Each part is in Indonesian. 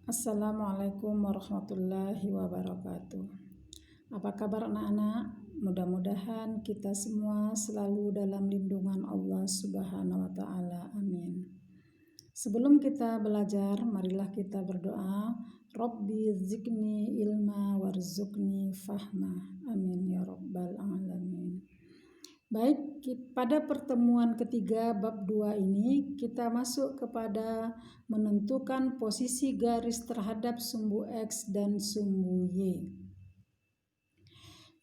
Assalamualaikum warahmatullahi wabarakatuh. Apa kabar anak-anak? Mudah-mudahan kita semua selalu dalam lindungan Allah Subhanahu wa taala. Amin. Sebelum kita belajar, marilah kita berdoa. Rabbi zidni ilma warzuqni fahma. Amin ya rabbal alamin. Baik, pada pertemuan ketiga bab 2 ini kita masuk kepada menentukan posisi garis terhadap sumbu X dan sumbu Y.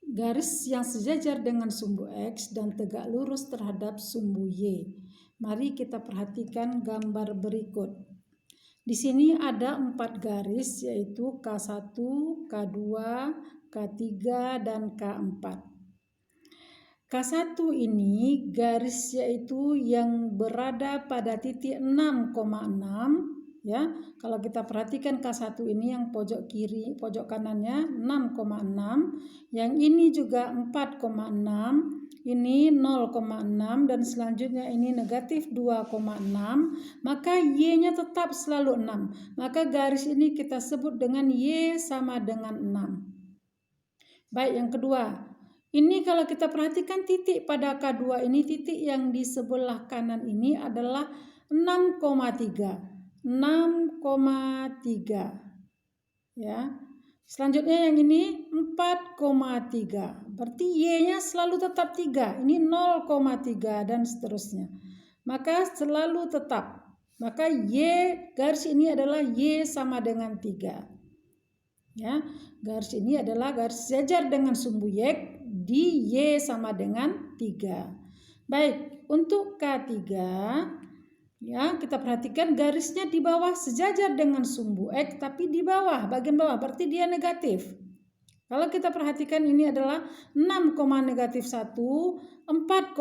Garis yang sejajar dengan sumbu X dan tegak lurus terhadap sumbu Y. Mari kita perhatikan gambar berikut. Di sini ada 4 garis, yaitu K1, K2, K3, dan K4. K1 ini garis yaitu yang berada pada titik 6,6 ya. Kalau kita perhatikan K1 ini yang pojok kiri, pojok kanannya 6,6, yang ini juga 4,6, ini 0,6 dan selanjutnya ini negatif 2,6, maka Y-nya tetap selalu 6. Maka garis ini kita sebut dengan Y sama dengan 6. Baik, yang kedua. Ini kalau kita perhatikan titik pada K2 ini, titik yang di sebelah kanan ini adalah 6,3. 6,3. Ya. Selanjutnya yang ini 4,3. Berarti Y-nya selalu tetap 3. Ini 0,3 dan seterusnya. Maka selalu tetap. Maka Y garis ini adalah Y sama dengan 3. Ya, garis ini adalah garis sejajar dengan sumbu Y di Y sama dengan 3. Baik, untuk K3 ya, kita perhatikan garisnya di bawah sejajar dengan sumbu X tapi di bawah, bagian bawah, berarti dia negatif. Kalau kita perhatikan ini adalah 6,-1, 4,-1,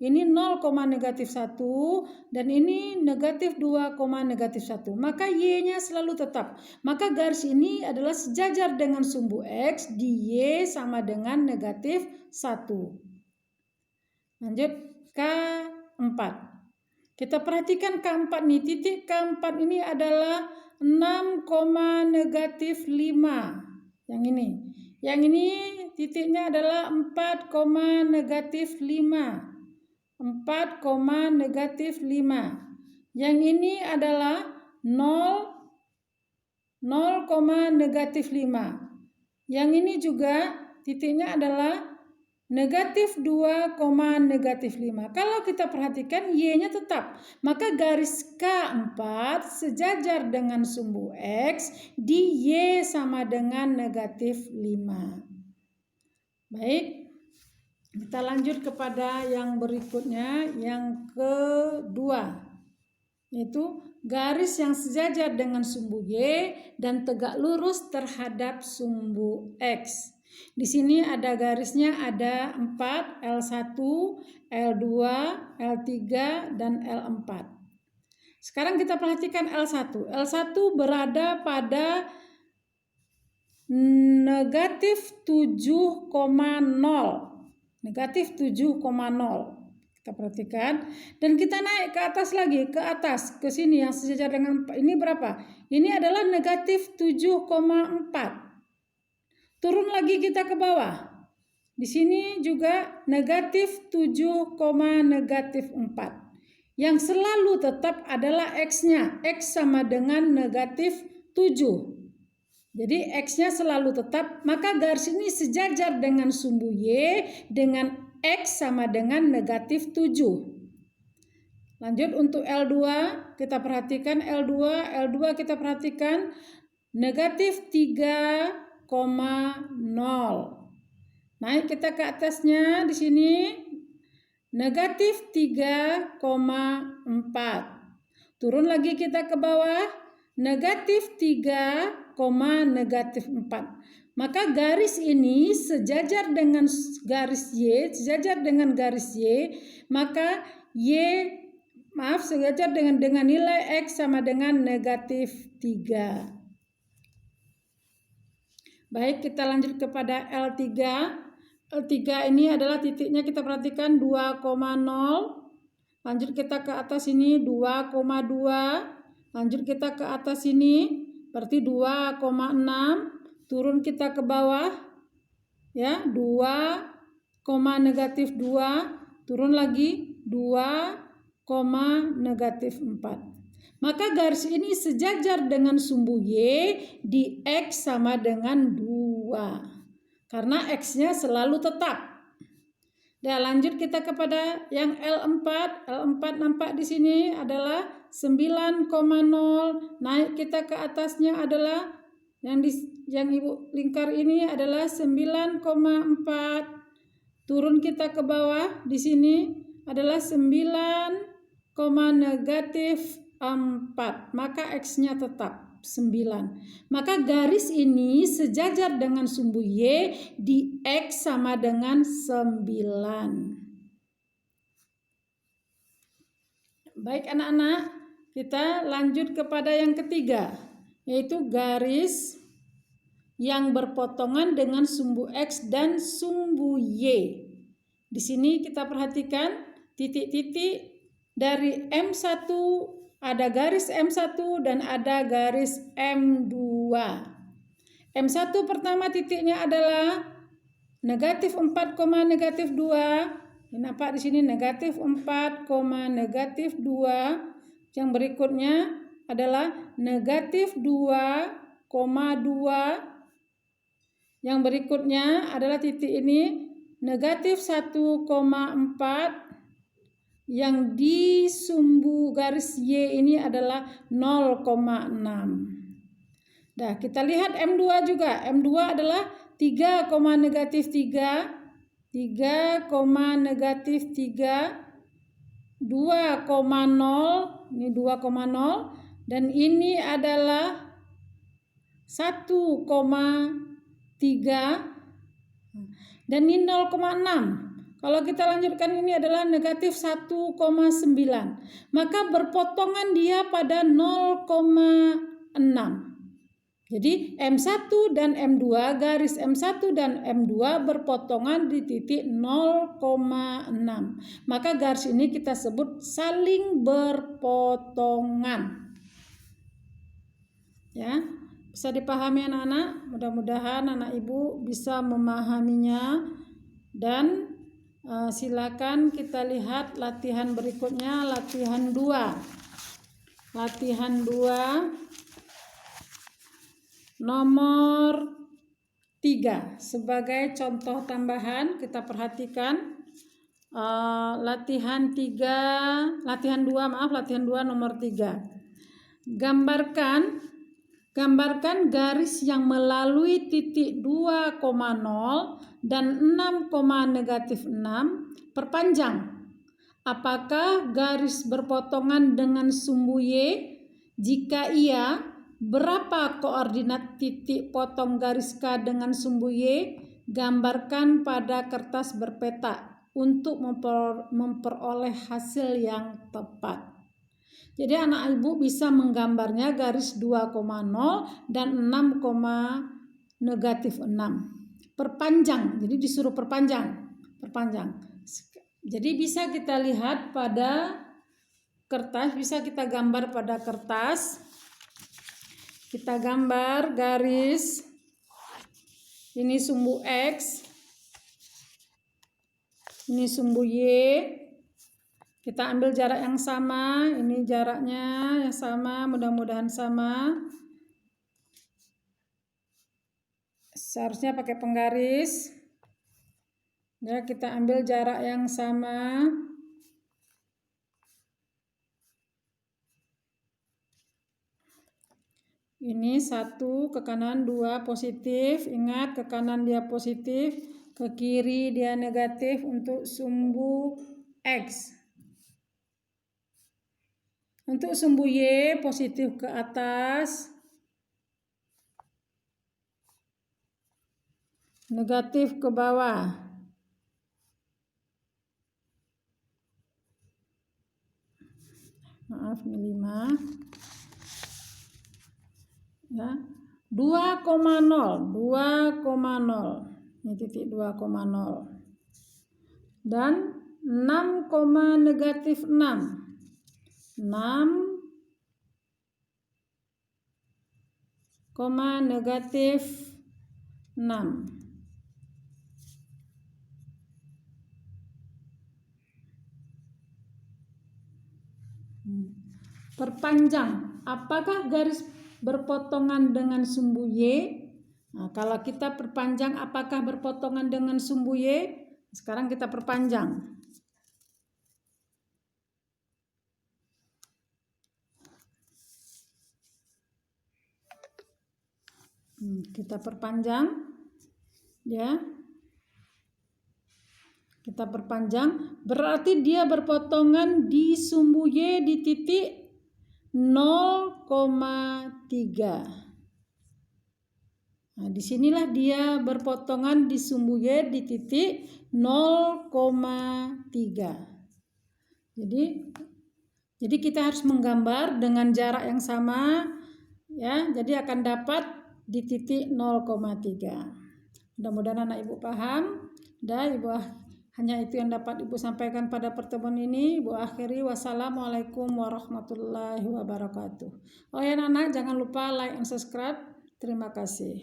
ini 0,-1, dan ini negatif 2,-1. Maka Y-nya selalu tetap. Maka garis ini adalah sejajar dengan sumbu X di Y sama dengan negatif 1. Lanjut K4. Kita perhatikan K4 nih, titik K4 ini adalah 6,-5. Yang ini. Yang ini titiknya adalah 4,-5. 4,-5. Yang ini adalah 0,-5. Yang ini juga titiknya adalah negatif 2,-5. Kalau kita perhatikan Y-nya tetap. Maka garis K4 sejajar dengan sumbu X di Y sama dengan negatif 5. Baik, kita lanjut kepada yang berikutnya, yang kedua. Yaitu garis yang sejajar dengan sumbu Y dan tegak lurus terhadap sumbu X. Di sini ada garisnya, ada 4, L1, L2, L3, dan L4. Sekarang kita perhatikan L1. L1 berada pada negatif 7,0. Negatif 7,0. Kita perhatikan. Dan kita naik ke atas lagi, ke atas, ke sini yang sejajar dengan ini berapa? Ini adalah negatif 7,4. Turun lagi kita ke bawah. Di sini juga negatif 7,-4. Yang selalu tetap adalah X-nya. X sama dengan negatif 7. Jadi X-nya selalu tetap. Maka garis ini sejajar dengan sumbu Y dengan X sama dengan negatif 7. Lanjut untuk L2. Kita perhatikan L2 kita perhatikan negatif 3,0. Naik kita ke atasnya, di sini negatif 3,4. Turun lagi kita ke bawah, negatif 3,-4. Maka garis ini sejajar dengan garis Y, sejajar dengan garis Y, maka sejajar dengan nilai X sama dengan negatif 3. Baik, kita lanjut kepada L3. L3 ini adalah titiknya kita perhatikan 2,0. Lanjut kita ke atas ini 2,2. Lanjut kita ke atas sini, berarti 2,6, turun kita ke bawah, ya, 2, negatif 2, turun lagi 2, negatif 4. Maka garis ini sejajar dengan sumbu Y di X sama dengan 2. Karena X-nya selalu tetap. Dan lanjut kita kepada yang L4. L4 nampak di sini adalah 9,0. Naik kita ke atasnya adalah yang Ibu lingkar ini adalah 9,4. Turun kita ke bawah di sini adalah 9, negatif 4. Maka X-nya tetap 9. Maka garis ini sejajar dengan sumbu Y di X sama dengan 9. Baik anak-anak, kita lanjut kepada yang ketiga, yaitu garis yang berpotongan dengan sumbu X dan sumbu Y. Di sini kita perhatikan titik-titik dari M1, ada garis M1 dan ada garis M2. M1 pertama titiknya adalah negatif 4, negatif 2. Ini nampak di sini negatif 4, negatif 2. Yang berikutnya adalah negatif 2,2. Yang berikutnya adalah titik ini negatif 1,4. Yang di sumbu garis Y ini adalah 0,6. Nah, kita lihat M2 juga. M2 adalah 3, negatif 3, 3, negatif 3, 2,0, ini 2,0, dan ini adalah 1,3, dan ini 0,6. Kalau kita lanjutkan ini adalah negatif 1,9. Maka berpotongan dia pada 0,6. Jadi M1 dan M2, garis M1 dan M2 berpotongan di titik 0,6. Maka garis ini kita sebut saling berpotongan. Ya, bisa dipahami anak-anak? Mudah-mudahan anak ibu bisa memahaminya. Dan silakan kita lihat latihan berikutnya, latihan 2. Latihan 2 nomor 3. Sebagai contoh tambahan kita perhatikan latihan 2 nomor 3. Gambarkan garis yang melalui titik 2,0 dan 6, negatif 6 perpanjang. Apakah garis berpotongan dengan sumbu Y? Jika iya, berapa koordinat titik potong garis K dengan sumbu Y? Gambarkan pada kertas berpeta untuk memperoleh hasil yang tepat. Jadi anak ibu bisa menggambarnya garis 2,0 dan 6, negatif 6. Perpanjang, jadi disuruh perpanjang. Jadi bisa kita lihat pada kertas, bisa kita gambar pada kertas. Kita gambar garis, ini sumbu X, ini sumbu Y. Kita ambil jarak yang sama, ini jaraknya yang sama, mudah-mudahan sama. Seharusnya pakai penggaris. Ya, kita ambil jarak yang sama. Ini 1 ke kanan, 2 positif. Ingat, ke kanan dia positif, ke kiri dia negatif untuk sumbu X. Untuk sumbu Y positif ke atas, negatif ke bawah. Maaf, ini 5. Ya, 2,0. Ini titik 2,0. Dan 6, negatif 6. 6, negatif 6. Perpanjang, apakah garis berpotongan dengan sumbu Y? Nah, kalau kita perpanjang apakah berpotongan dengan sumbu Y? Sekarang kita perpanjang. Kita perpanjang, ya. Kita perpanjang, berarti dia berpotongan di sumbu Y di titik 0,3. Nah, disinilah dia berpotongan di sumbu Y di titik 0,3. Jadi kita harus menggambar dengan jarak yang sama, ya. Jadi akan dapat di titik 0,3. Mudah-mudahan anak ibu paham. Dan ibu hanya itu yang dapat ibu sampaikan pada pertemuan ini. Ibu akhiri, wassalamualaikum warahmatullahi wabarakatuh. Oh ya anak-anak, jangan lupa like and subscribe. Terima kasih.